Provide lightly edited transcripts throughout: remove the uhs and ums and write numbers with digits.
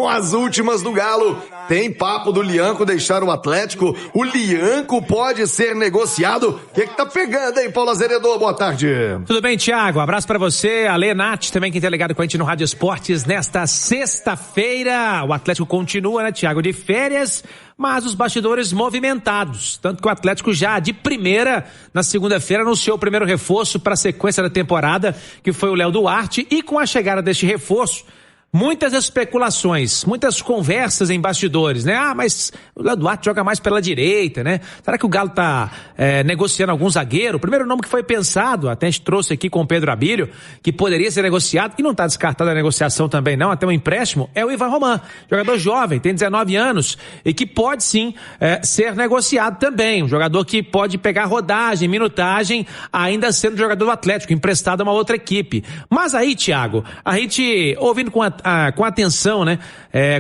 com as últimas do Galo. Tem papo do Lianco deixar o Atlético? O Lianco pode ser negociado? O que tá pegando, hein, Paulo Azeredo? Boa tarde. Tudo bem, Thiago? Abraço pra você, Ale, Nath, também quem tá ligado com a gente no Rádio Esportes nesta sexta-feira. O Atlético continua, né, Thiago, de férias, mas os bastidores movimentados. Tanto que o Atlético já de primeira, na segunda-feira, anunciou o primeiro reforço para a sequência da temporada, que foi o Léo Duarte, e com a chegada deste reforço, muitas especulações, muitas conversas em bastidores, né? Mas o Léo Duarte joga mais pela direita, né? Será que o Galo tá negociando algum zagueiro? O primeiro nome que foi pensado, até a gente trouxe aqui com o Pedro Abílio, que poderia ser negociado, que não tá descartado a negociação também não, até um empréstimo, é o Ivan Roman, jogador jovem, tem 19 anos, e que pode sim ser negociado também, um jogador que pode pegar rodagem, minutagem, ainda sendo jogador do Atlético, emprestado a uma outra equipe. Mas aí, Thiago, a gente, ouvindo com atenção, né?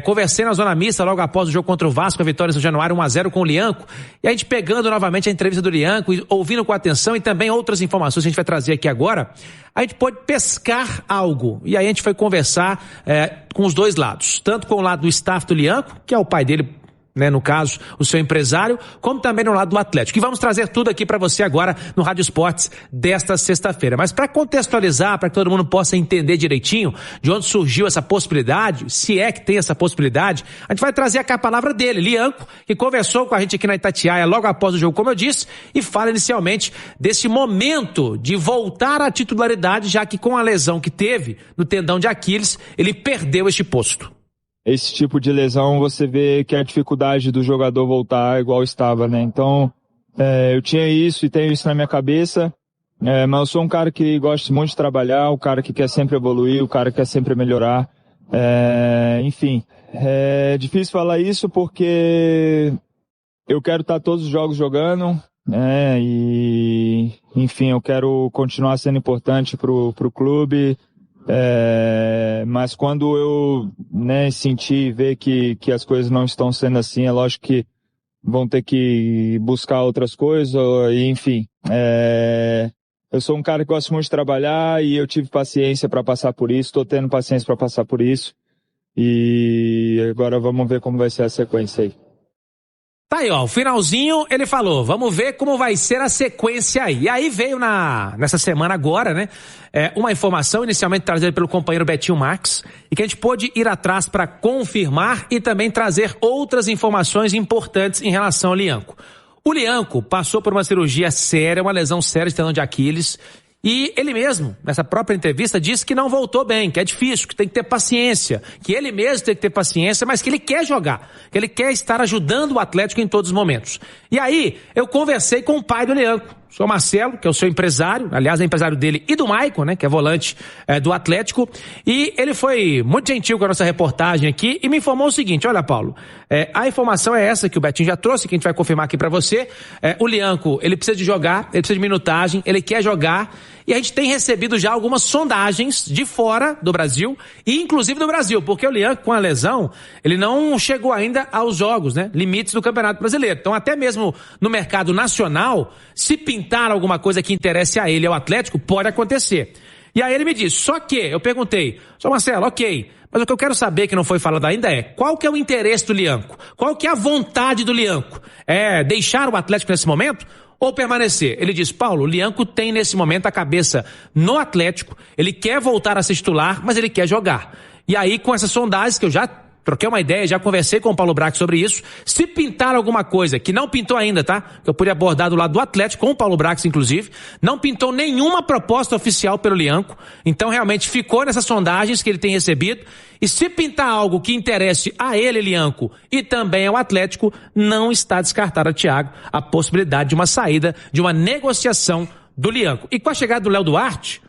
Conversei na zona mista logo após o jogo contra o Vasco, a vitória em São Januário 1-0 com o Lianco, e a gente pegando novamente a entrevista do Lianco, ouvindo com atenção e também outras informações que a gente vai trazer aqui agora, a gente pode pescar algo, e aí a gente foi conversar com os dois lados, tanto com o lado do staff do Lianco, que é o pai dele, né, no caso, o seu empresário, como também no lado do Atlético. E vamos trazer tudo aqui para você agora no Rádio Esportes desta sexta-feira. Mas para contextualizar, para que todo mundo possa entender direitinho de onde surgiu essa possibilidade, se é que tem essa possibilidade, a gente vai trazer aqui a palavra dele, Lianco, que conversou com a gente aqui na Itatiaia logo após o jogo, como eu disse, e fala inicialmente desse momento de voltar à titularidade, já que com a lesão que teve no tendão de Aquiles, ele perdeu este posto. Esse tipo de lesão você vê que a dificuldade do jogador voltar igual estava, né? Então, eu tinha isso e tenho isso na minha cabeça, mas eu sou um cara que gosta muito de trabalhar, o cara que quer sempre evoluir, o cara que quer sempre melhorar. Enfim, é difícil falar isso porque eu quero estar todos os jogos jogando, e enfim, eu quero continuar sendo importante pro clube. Mas quando eu sentir e ver que as coisas não estão sendo assim, é lógico que vão ter que buscar outras coisas, e, enfim. Eu sou um cara que gosta muito de trabalhar e eu tive paciência para passar por isso, estou tendo paciência para passar por isso, e agora vamos ver como vai ser a sequência aí. Tá aí, ó, o finalzinho ele falou, vamos ver como vai ser a sequência aí. E aí veio nessa semana agora, né, uma informação inicialmente trazida pelo companheiro Betinho Marques, e que a gente pôde ir atrás para confirmar e também trazer outras informações importantes em relação ao Lianco. O Lianco passou por uma cirurgia séria, uma lesão séria de tendão de Aquiles, e ele mesmo, nessa própria entrevista, disse que não voltou bem, que é difícil, que tem que ter paciência, que ele mesmo tem que ter paciência, mas que ele quer jogar, que ele quer estar ajudando o Atlético em todos os momentos. E aí, eu conversei com o pai do Lianco, o seu Marcelo, que é o seu empresário, aliás, é empresário dele e do Maicon, né, que é volante do Atlético, e ele foi muito gentil com a nossa reportagem aqui e me informou o seguinte: olha, Paulo, a informação é essa que o Betinho já trouxe, que a gente vai confirmar aqui pra você. O Lianco, ele precisa de jogar, ele precisa de minutagem, ele quer jogar, e a gente tem recebido já algumas sondagens de fora do Brasil, e inclusive do Brasil, porque o Lianco, com a lesão, ele não chegou ainda aos jogos, né, limites do Campeonato Brasileiro. Então, até mesmo no mercado nacional, se pintar alguma coisa que interesse a ele, ao Atlético, pode acontecer. E aí ele me disse, só que, eu perguntei, só Marcelo, ok, mas o que eu quero saber, que não foi falado ainda, é qual que é o interesse do Lianco? Qual que é a vontade do Lianco? É deixar o Atlético nesse momento ou permanecer? Ele diz, Paulo, o Lianco tem nesse momento a cabeça no Atlético, ele quer voltar a ser titular, mas ele quer jogar. E aí, com essas sondagens que eu já troquei uma ideia, já conversei com o Paulo Brax sobre isso, se pintar alguma coisa, que não pintou ainda, tá? Que eu pude abordar do lado do Atlético, com o Paulo Brax, inclusive, não pintou nenhuma proposta oficial pelo Lianco, então realmente ficou nessas sondagens que ele tem recebido, e se pintar algo que interesse a ele, Lianco, e também ao Atlético, não está descartada, Thiago, a possibilidade de uma saída, de uma negociação do Lianco. E com a chegada do Léo Duarte,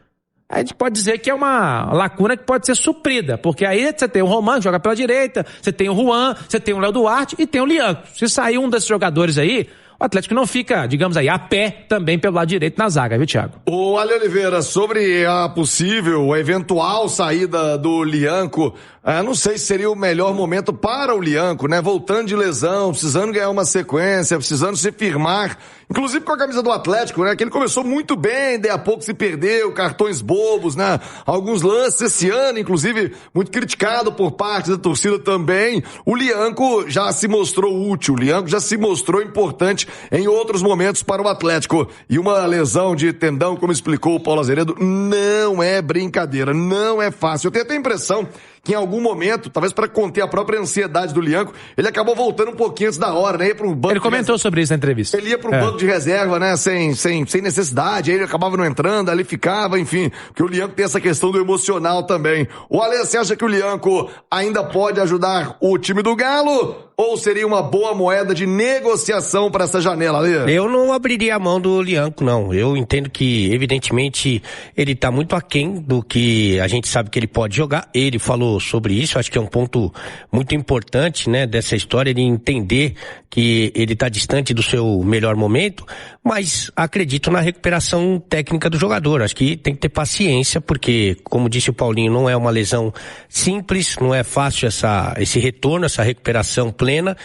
a gente pode dizer que é uma lacuna que pode ser suprida, porque aí você tem o Roman, que joga pela direita, você tem o Juan, você tem o Léo Duarte e tem o Lianco. Se sair um desses jogadores aí, o Atlético não fica, digamos aí, a pé também pelo lado direito na zaga, viu, Thiago? O Ale Oliveira, sobre a possível, a eventual saída do Lianco, não sei se seria o melhor momento para o Lianco, né? Voltando de lesão, precisando ganhar uma sequência, precisando se firmar inclusive com a camisa do Atlético, né? Que ele começou muito bem, daí a pouco se perdeu, cartões bobos, né? Alguns lances esse ano, inclusive, muito criticado por parte da torcida também. O Lianco já se mostrou útil, o Lianco já se mostrou importante em outros momentos para o Atlético. E uma lesão de tendão, como explicou o Paulo Azeredo, não é brincadeira, não é fácil. Eu tenho até a impressão que em algum momento, talvez para conter a própria ansiedade do Lianco, ele acabou voltando um pouquinho antes da hora, né? Ia pro banco. Ele comentou sobre isso na entrevista. Ele ia pro banco de reserva, né? Sem necessidade, aí ele acabava não entrando, ali ficava, enfim, porque o Lianco tem essa questão do emocional também. O Ale, você acha que o Lianco ainda pode ajudar o time do Galo? Ou seria uma boa moeda de negociação para essa janela, Ale? Eu não abriria a mão do Lianco, não. Eu entendo que, evidentemente, ele tá muito aquém do que a gente sabe que ele pode jogar. Ele falou sobre isso, acho que é um ponto muito importante, né, dessa história, de entender que ele tá distante do seu melhor momento, mas acredito na recuperação técnica do jogador. Acho que tem que ter paciência, porque, como disse o Paulinho, não é uma lesão simples, não é fácil esse retorno, essa recuperação plena,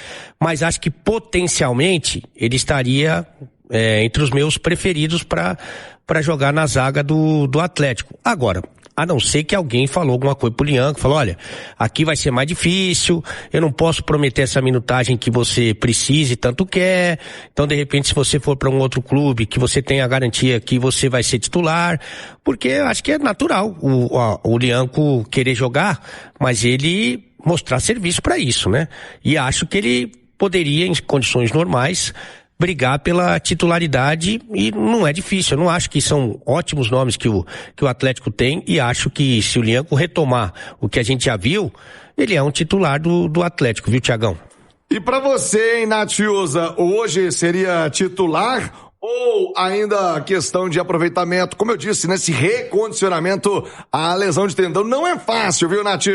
mas acho que potencialmente ele estaria entre os meus preferidos para jogar na zaga do Atlético. Agora, a não ser que alguém falou alguma coisa pro Lianco, falou, olha, aqui vai ser mais difícil, eu não posso prometer essa minutagem que você precise, tanto quer, então de repente se você for para um outro clube, que você tenha a garantia que você vai ser titular, porque acho que é natural o Lianco querer jogar, mas ele mostrar serviço para isso, né? E acho que ele poderia, em condições normais, brigar pela titularidade, e não é difícil. Eu não acho que são ótimos nomes que o Atlético tem, e acho que se o Lianco retomar o que a gente já viu, ele é um titular do Atlético, viu, Thiagão? E pra você, hein, Natiusa, hoje seria titular ou ainda questão de aproveitamento? Como eu disse, nesse recondicionamento, a lesão de tendão não é fácil, viu, Nath?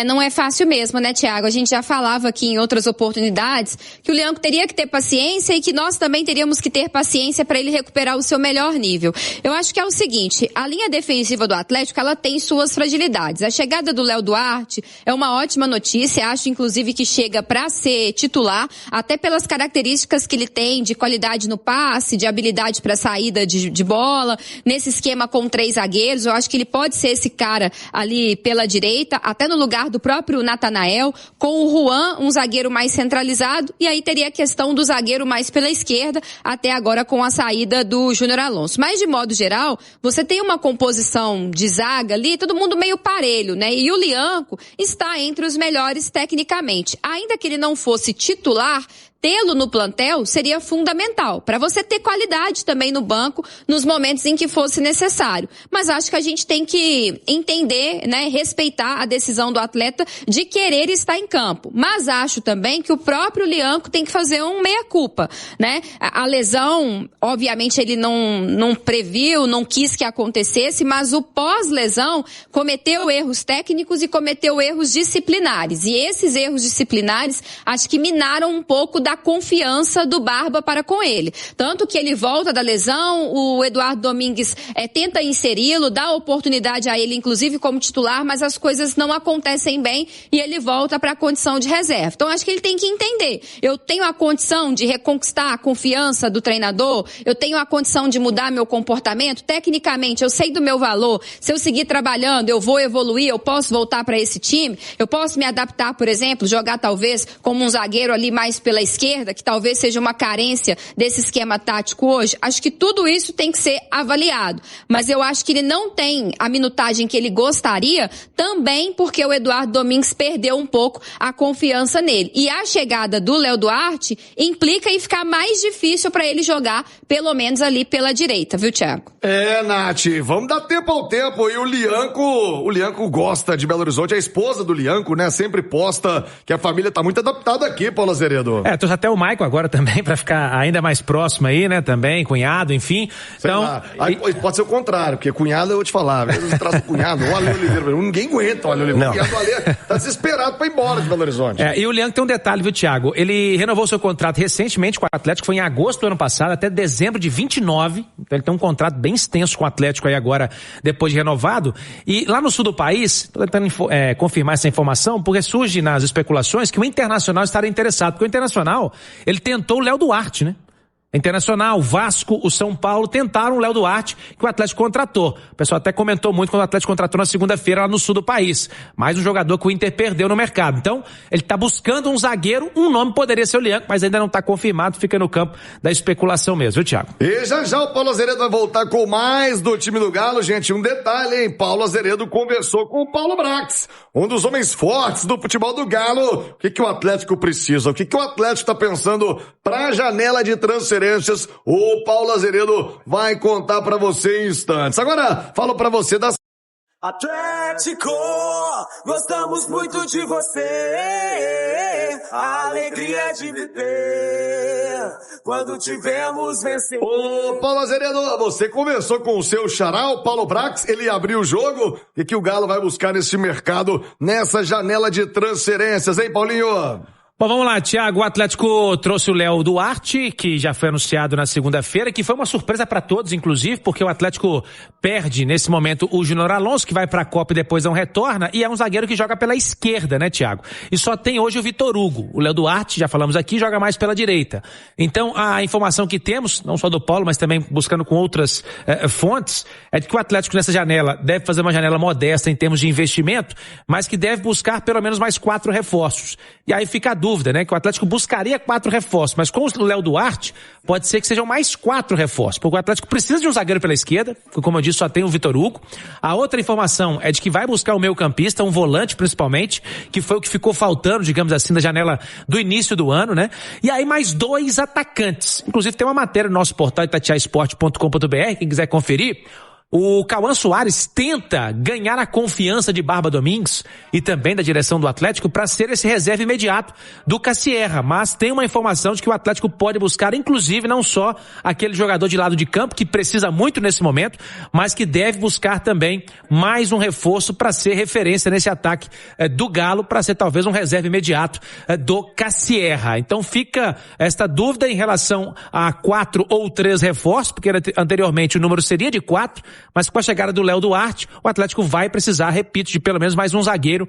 Não é fácil mesmo, né, Thiago? A gente já falava aqui em outras oportunidades que o Lianco teria que ter paciência e que nós também teríamos que ter paciência para ele recuperar o seu melhor nível. Eu acho que é o seguinte, a linha defensiva do Atlético, ela tem suas fragilidades. A chegada do Léo Duarte é uma ótima notícia, acho inclusive que chega para ser titular, até pelas características que ele tem de qualidade no passe, de habilidade para saída de bola, nesse esquema com 3 zagueiros, eu acho que ele pode ser esse cara ali pela direita, até no lugar do próprio Natanael, com o Juan, um zagueiro mais centralizado, e aí teria a questão do zagueiro mais pela esquerda, até agora com a saída do Júnior Alonso. Mas, de modo geral, você tem uma composição de zaga ali, todo mundo meio parelho, né? E o Lianco está entre os melhores tecnicamente. Ainda que ele não fosse titular, tê-lo no plantel seria fundamental, para você ter qualidade também no banco nos momentos em que fosse necessário. Mas acho que a gente tem que entender, né, respeitar a decisão do atleta de querer estar em campo. Mas acho também que o próprio Lianco tem que fazer um meia-culpa, né? A lesão, obviamente ele não previu, não quis que acontecesse, mas o pós-lesão cometeu erros técnicos e cometeu erros disciplinares. E esses erros disciplinares acho que minaram um pouco da confiança do Barba para com ele. Tanto que ele volta da lesão, o Eduardo Domingues tenta inseri-lo, dá oportunidade a ele, inclusive como titular, mas as coisas não acontecem bem e ele volta para a condição de reserva. Então acho que ele tem que entender. Eu tenho a condição de reconquistar a confiança do treinador, eu tenho a condição de mudar meu comportamento, tecnicamente eu sei do meu valor, se eu seguir trabalhando eu vou evoluir, eu posso voltar para esse time, eu posso me adaptar, por exemplo, jogar talvez como um zagueiro ali mais pela esquerda, que talvez seja uma carência desse esquema tático hoje. Acho que tudo isso tem que ser avaliado. Mas eu acho que ele não tem a minutagem que ele gostaria, também porque o Eduardo Domingues perdeu um pouco a confiança nele. E a chegada do Léo Duarte implica em ficar mais difícil para ele jogar, pelo menos ali pela direita, viu, Thiago? Nath, vamos dar tempo ao tempo. E o Lianco gosta de Belo Horizonte, a esposa do Lianco, né, sempre posta que a família tá muito adaptada aqui, Paulo Azeredo. Trouxe até o Maicon agora também, pra ficar ainda mais próximo aí, né, também, cunhado, enfim. Sei lá. Aí pode ser o contrário, porque cunhado eu vou te falar, às vezes traz o cunhado, o Ale Oliveira, ninguém aguenta o Ale Oliveira. O cunhado Ale tá desesperado pra ir embora de Belo Horizonte. E o Lianco tem um detalhe, viu, Thiago? Ele renovou seu contrato recentemente com o Atlético, foi em agosto do ano passado, até dezembro de 29, então ele tem um contrato bem extenso com o Atlético aí agora, depois de renovado. E lá no sul do país, tô tentando confirmar essa informação, porque surge nas especulações que o Internacional estaria interessado, porque o Internacional, ele tentou o Léo Duarte, né? Internacional, Vasco, o São Paulo tentaram o Léo Duarte, que o Atlético contratou. O pessoal até comentou muito quando o Atlético contratou na segunda-feira lá no sul do país. Mais um jogador que o Inter perdeu no mercado. Então, ele está buscando um zagueiro, um nome poderia ser o Lianco, mas ainda não está confirmado, fica no campo da especulação mesmo, viu, Thiago? E já o Paulo Azeredo vai voltar com mais do time do Galo, gente. Um detalhe, hein? Paulo Azeredo conversou com o Paulo Brax, um dos homens fortes do futebol do Galo. O que o Atlético precisa? O que o Atlético está pensando para a janela de transferências? O Paulo Azeredo vai contar para você em instantes. Agora, falo para você das... Atlético, gostamos muito de você, a alegria de viver, quando tivemos vencer. Ô, Paulo Azeredo, você conversou com o seu xará, o Paulo Brax, ele abriu o jogo, e que o Galo vai buscar nesse mercado, nessa janela de transferências, hein, Paulinho? Bom, vamos lá, Thiago. O Atlético trouxe o Léo Duarte, que já foi anunciado na segunda-feira, que foi uma surpresa para todos, inclusive, porque o Atlético perde, nesse momento, o Júnior Alonso, que vai para a Copa e depois não retorna, e é um zagueiro que joga pela esquerda, né, Thiago? E só tem hoje o Vitor Hugo. O Léo Duarte, já falamos aqui, joga mais pela direita. Então, a informação que temos, não só do Paulo, mas também buscando com outras fontes, é de que o Atlético nessa janela deve fazer uma janela modesta em termos de investimento, mas que deve buscar pelo menos mais 4 reforços. E aí fica a dúvida, né? Que o Atlético buscaria 4 reforços, mas com o Léo Duarte, pode ser que sejam mais 4 reforços, porque o Atlético precisa de um zagueiro pela esquerda, que, como eu disse, só tem o Vitor Hugo. A outra informação é de que vai buscar o meio-campista, um volante principalmente, que foi o que ficou faltando, digamos assim, na janela do início do ano, né? E aí mais 2 atacantes. Inclusive tem uma matéria no nosso portal itatiaesporte.com.br, quem quiser conferir. O Cauã Soares tenta ganhar a confiança de Barba Domingues e também da direção do Atlético para ser esse reserva imediato do Cassierra, mas tem uma informação de que o Atlético pode buscar, inclusive, não só aquele jogador de lado de campo, que precisa muito nesse momento, mas que deve buscar também mais um reforço para ser referência nesse ataque do Galo, para ser talvez um reserva imediato do Cassierra. Então fica esta dúvida em relação a 4 ou 3 reforços, porque anteriormente o número seria de 4, mas com a chegada do Léo Duarte, o Atlético vai precisar, repito, de pelo menos mais um zagueiro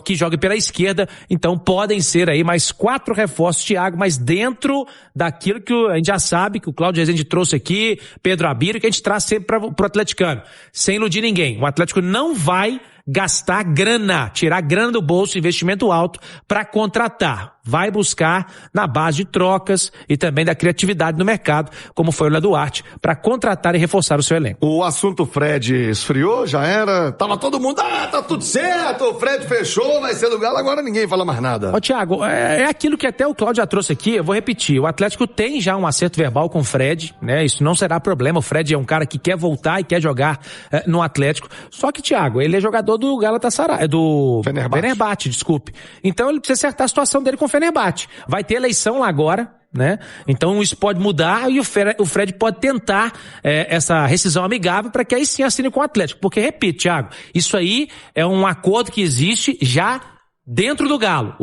que jogue pela esquerda. Então podem ser aí mais 4 reforços, Thiago, mas dentro daquilo que a gente já sabe, que o Cláudio Rezende trouxe aqui, Pedro Abírio, que a gente traz sempre pro atleticano, sem iludir ninguém. O Atlético não vai gastar grana, tirar grana do bolso, investimento alto para contratar. Vai buscar na base de trocas e também da criatividade no mercado, como foi o Léo Duarte, para contratar e reforçar o seu elenco. O assunto Fred esfriou, já era? Tava todo mundo, tá tudo certo, o Fred fechou, vai ser do Galo, agora ninguém fala mais nada. Ô, Thiago, é aquilo que até o Cláudio já trouxe aqui, eu vou repetir, o Atlético tem já um acerto verbal com o Fred, né, isso não será problema, o Fred é um cara que quer voltar e quer jogar no Atlético, só que, Thiago, ele é jogador do Galatasaray, do Fenerbahçe, desculpe. Então ele precisa acertar a situação dele com o Fenerbahçe. Vai ter eleição lá agora, né? Então isso pode mudar e o Fred pode tentar essa rescisão amigável para que aí sim assine com o Atlético. Porque, repito, Thiago, isso aí é um acordo que existe já dentro do Galo.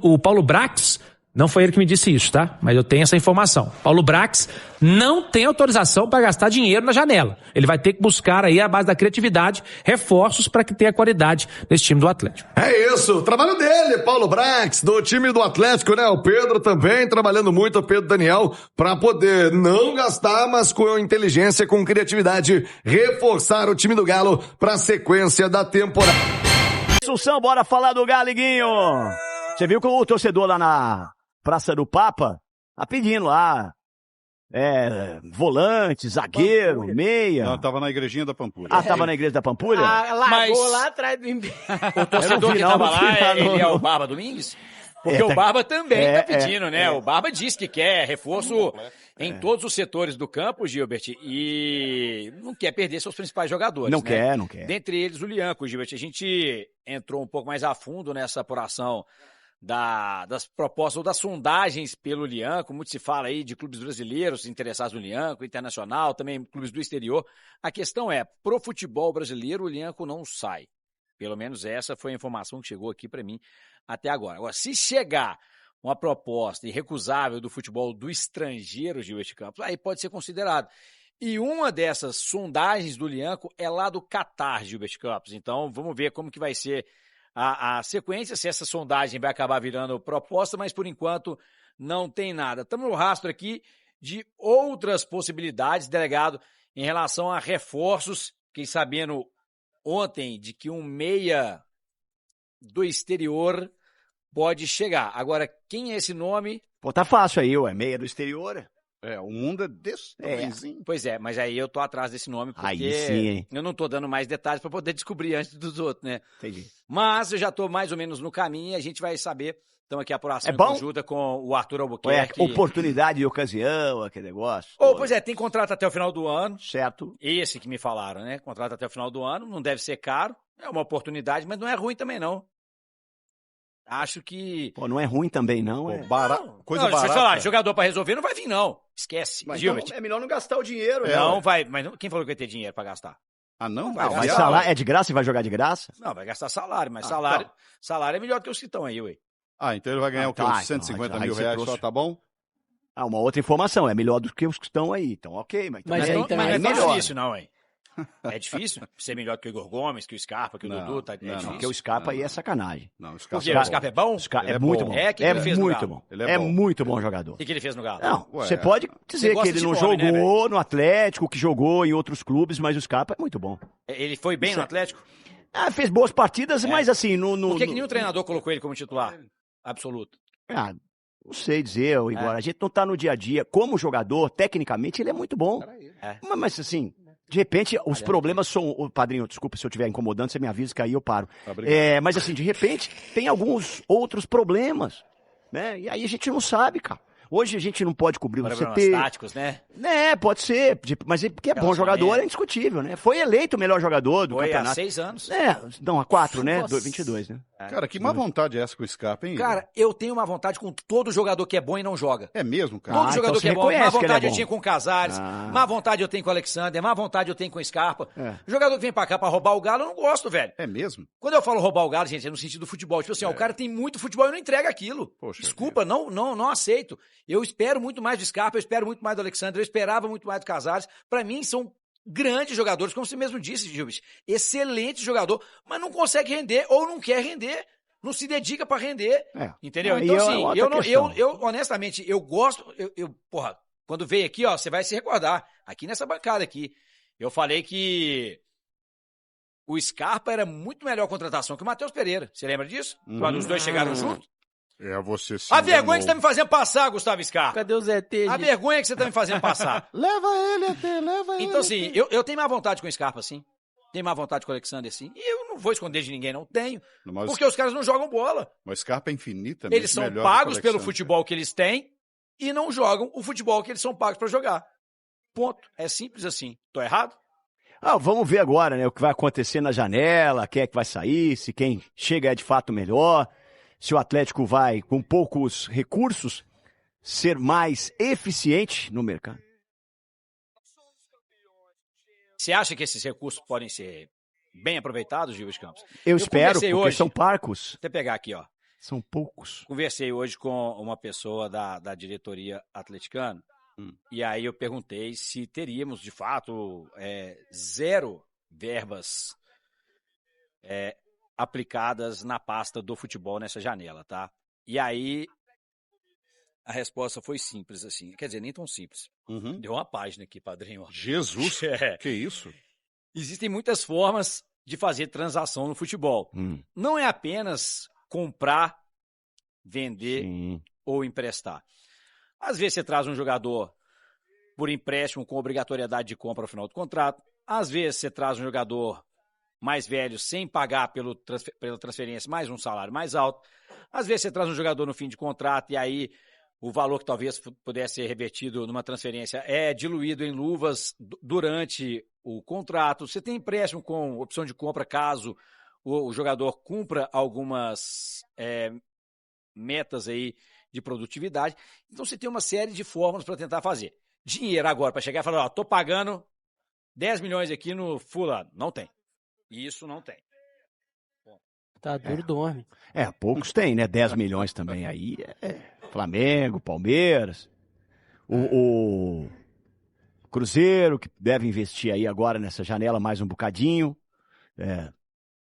O Paulo Brax, não foi ele que me disse isso, tá? Mas eu tenho essa informação. Paulo Brax não tem autorização para gastar dinheiro na janela. Ele vai ter que buscar aí, a base da criatividade, reforços para que tenha qualidade nesse time do Atlético. É isso, o trabalho dele, Paulo Brax, do time do Atlético, né? O Pedro também trabalhando muito, o Pedro Daniel, para poder não gastar, mas com inteligência, com criatividade, reforçar o time do Galo para a sequência da temporada. Assunção, bora falar do Galiguinho. Você viu que o torcedor lá na Praça do Papa tá pedindo lá volante, zagueiro, meia. Não, tava na igrejinha da Pampulha. Ah, tava na igreja da Pampulha? Largou lá atrás do o torcedor que tava lá, ele é o Barba Domingues? Porque o Barba também tá pedindo, né? O Barba diz que quer reforço em todos os setores do campo, Gilbert, e não quer perder seus principais jogadores. Não quer. Dentre eles o Lianco, Gilbert. A gente entrou um pouco mais a fundo nessa apuração das propostas ou das sondagens pelo Lianco. Muito se fala aí de clubes brasileiros interessados no Lianco, internacional, também clubes do exterior. A questão é, pro futebol brasileiro o Lianco não sai. Pelo menos essa foi a informação que chegou aqui para mim até agora. Agora, se chegar uma proposta irrecusável do futebol do estrangeiro, Gilberto Campos, aí pode ser considerado. E uma dessas sondagens do Lianco é lá do Catar, Gilberto Campos. Então, vamos ver como que vai ser a sequência, se essa sondagem vai acabar virando proposta, mas por enquanto não tem nada. Estamos no rastro aqui de outras possibilidades, delegado, em relação a reforços. Fiquei sabendo ontem de que um meia do exterior pode chegar. Agora, quem é esse nome? Pô, tá fácil aí, ué. Meia do exterior. O mundo é desse tamanhozinho. Pois é, mas aí eu tô atrás desse nome porque Aí sim, hein? eu não tô dando mais detalhes para poder descobrir antes dos outros, né? Entendi. Mas eu já tô mais ou menos no caminho e a gente vai saber. Então aqui a apuração É bom? conjunta com o Arthur Ué, Albuquerque. oportunidade de ocasião, aquele negócio. Pois é, tem contrato até o final do ano. Certo. Esse que me falaram, né? Contrato até o final do ano, não deve ser caro. É uma oportunidade, mas não é ruim também, não. Acho que... Pô, não é ruim também, não. Pô, É. coisa não, barata. Sei lá, jogador pra resolver não vai vir, não. Esquece. Mas Gilbert. então é melhor não gastar o dinheiro. Não vai, mas quem falou que vai ter dinheiro pra gastar? Ah, não? Vai, Mas gastar, salário é de graça e vai jogar de graça? Não, vai gastar salário, mas Ah, salário é melhor do que os que estão aí, ué. Então ele vai ganhar o quê? Uns 150 aí mil você reais trouxe. só, tá bom? Uma outra informação, é melhor do que os que estão aí. Então, ok, mas, Mas também aí Mas também não é melhor. difícil, não, hein? É difícil ser melhor que o Igor Gomes, que o Scarpa, que o Não, Dudu, tá? É não, difísil. Porque o Scarpa aí é sacanagem. Não, os Por quê? caras O Scarpa é bom? Ele É é muito bom. bom. É, que É ele fez no muito Galo? bom. Ele é É bom. muito bom jogador. O que ele fez no Galo? Não, Ué, você pode dizer gosta que ele de não nome, né, jogou no Atlético, que jogou em outros clubes, mas o Scarpa é muito bom. Ele foi bem no Atlético? Fez boas partidas, mas assim, no... Por que nenhum treinador colocou ele como titular? Absoluto. Não sei dizer, Igor. A gente não tá no dia a dia. Como jogador, tecnicamente, ele é muito bom. Mas assim, de repente, os problemas são... Padrinho, desculpa se eu estiver incomodando, você me avisa que aí eu paro. Mas assim, de repente, tem alguns outros problemas, né? E aí a gente não sabe, cara. Hoje a gente não pode cobrir o Problemas CT. táticos, né? Pode ser. Mas porque é bom jogador, é indiscutível, né? Foi eleito o melhor jogador do Foi há campeonato. 6 anos. Não, há 4, né? 22, né? Cara, que má vontade é essa com o Scarpa, hein? Cara, eu tenho uma vontade com todo jogador que é bom e não joga. É mesmo, cara? Todo jogador então que é você bom. Má reconhece que ele é vontade eu bom. tinha com o Casares, má vontade eu tenho com o Alexander, má vontade eu tenho com o Scarpa. Jogador que vem pra cá pra roubar o Galo, eu não gosto, velho. É mesmo? Quando eu falo roubar o Galo, gente, é no sentido do futebol. Tipo assim, ó, o cara tem muito futebol e não entrega aquilo. Poxa Desculpa, não aceito. Eu espero muito mais do Scarpa, eu espero muito mais do Alexander, eu esperava muito mais do Casares. Pra mim, são grandes jogadores, como você mesmo disse, Gilbert. Excelente jogador, mas não consegue render ou não quer render. Não se dedica pra render. Entendeu? Aí Então, é assim, outra questão. eu honestamente, eu gosto. Porra, quando veio aqui, ó, você vai se recordar. Aqui nessa bancada aqui, eu falei que o Scarpa era muito melhor contratação que o Matheus Pereira. Você lembra disso? Quando os dois chegaram juntos? Você sim. A vergonha que você tá me fazendo passar, Gustavo Scarpa. Cadê o ZT? A vergonha que você tá me fazendo passar. Leva ele até, leva ele. Então, assim, eu tenho má vontade com o Scarpa, sim. Tenho má vontade com o Alexander, sim. E eu não vou esconder de ninguém, não tenho. Mas Porque os caras não jogam bola. Mas Scarpa é infinitamente Eles são melhor pagos que o pelo Alexander. futebol que eles têm e não jogam o futebol que eles são pagos pra jogar. Ponto. É simples assim. Tô errado? Vamos ver agora, né, o que vai acontecer na janela, quem é que vai sair, se quem chega é de fato melhor, se o Atlético vai, com poucos recursos, ser mais eficiente no mercado. Você acha que esses recursos podem ser bem aproveitados, Gilberto Campos? Eu espero, conversei porque hoje- são parcos, Vou até pegar aqui, ó. são poucos. Conversei hoje com uma pessoa da diretoria atleticana e aí eu perguntei se teríamos, de fato, 0 verbas aplicadas na pasta do futebol nessa janela, tá? E aí a resposta foi simples, assim. Quer dizer, nem tão simples. Deu uma página aqui, padrinho. ó. Jesus, É. que isso? Existem muitas formas de fazer transação no futebol. Não é apenas comprar, vender Sim. ou emprestar. Às vezes você traz um jogador por empréstimo com obrigatoriedade de compra ao final do contrato. Às vezes você traz um jogador mais velho sem pagar pela transferência mais um salário mais alto. Às vezes você traz um jogador no fim de contrato e aí o valor que talvez pudesse ser revertido numa transferência é diluído em luvas durante o contrato. Você tem empréstimo com opção de compra caso o jogador cumpra algumas metas aí de produtividade. Então você tem uma série de fórmulas para tentar fazer. Dinheiro agora para chegar e falar, ó, tô pagando 10 milhões aqui no fulano. Não tem. Isso não tem. Tá duro, dorme. Poucos têm, né? 10 milhões também aí. Flamengo, Palmeiras, o Cruzeiro, que deve investir aí agora nessa janela mais um bocadinho.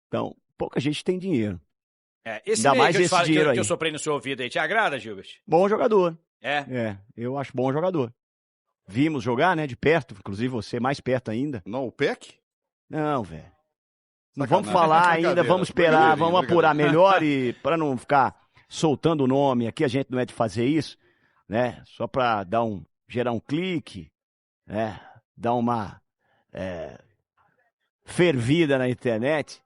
Então, pouca gente tem dinheiro. Esse Ainda meio mais que eu te esse falo, dinheiro que eu aí. soprei no seu ouvido aí, te agrada, Gilbert? Bom jogador. É? Eu acho bom jogador. vimos jogar, né, de perto, inclusive você mais perto ainda. Não, o PEC? Não, velho. Não Sacanagem. vamos falar ainda, vamos esperar, vamos apurar melhor e para não ficar soltando o nome aqui, a gente não é de fazer isso, né? Só para gerar um clique, né? Dar uma fervida na internet.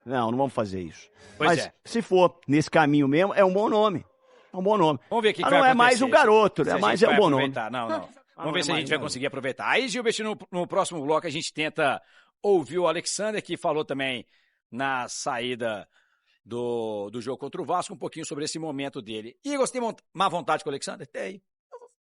Não vamos fazer isso. Mas se for nesse caminho mesmo, é um bom nome. É um bom nome. Vamos ver o que Mas vai não é acontecer. mais um garoto, né? Mas é um bom nome. Não. Vamos ver se a gente vai conseguir aproveitar. Aí, Gilbert, no próximo bloco a gente tenta ouvir o Alexander, que falou também na saída do jogo contra o Vasco, um pouquinho sobre esse momento dele. Igor, você tem má vontade com o Alexander? Tem.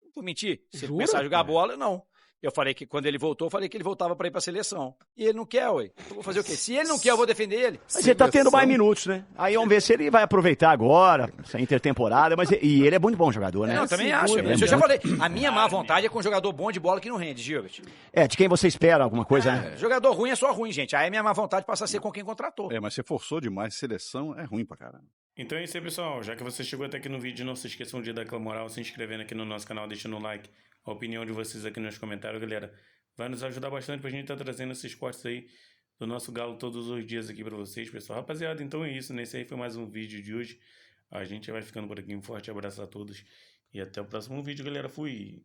Não vou mentir. Se ele começar a jogar bola, não. Eu falei que quando ele voltou, que ele voltava para ir para a seleção. E ele não quer, ué. Eu vou fazer o quê? Se ele não quer, eu vou defender ele. Mas ele tá tendo mais minutos, né? Aí vamos ver se ele vai aproveitar agora, essa intertemporada. E ele é muito bom jogador, né? Eu também acho. Eu já falei. A minha má vontade é com um jogador bom de bola que não rende, Gilbert. De quem você espera alguma coisa, né? Jogador ruim é só ruim, gente. Aí a minha má vontade passa a ser com quem contratou. Mas você forçou demais. Seleção é ruim pra caramba. Então é isso aí, pessoal. Já que você chegou até aqui no vídeo, não se esqueçam de dar aquela moral, se inscrevendo aqui no nosso canal, deixando um like, a opinião de vocês aqui nos comentários, galera. Vai nos ajudar bastante pra gente estar trazendo esses cortes aí do nosso Galo todos os dias aqui pra vocês, pessoal. Rapaziada, então é isso. Nesse aí foi mais um vídeo de hoje. A gente vai ficando por aqui. Um forte abraço a todos. E até o próximo vídeo, galera. Fui!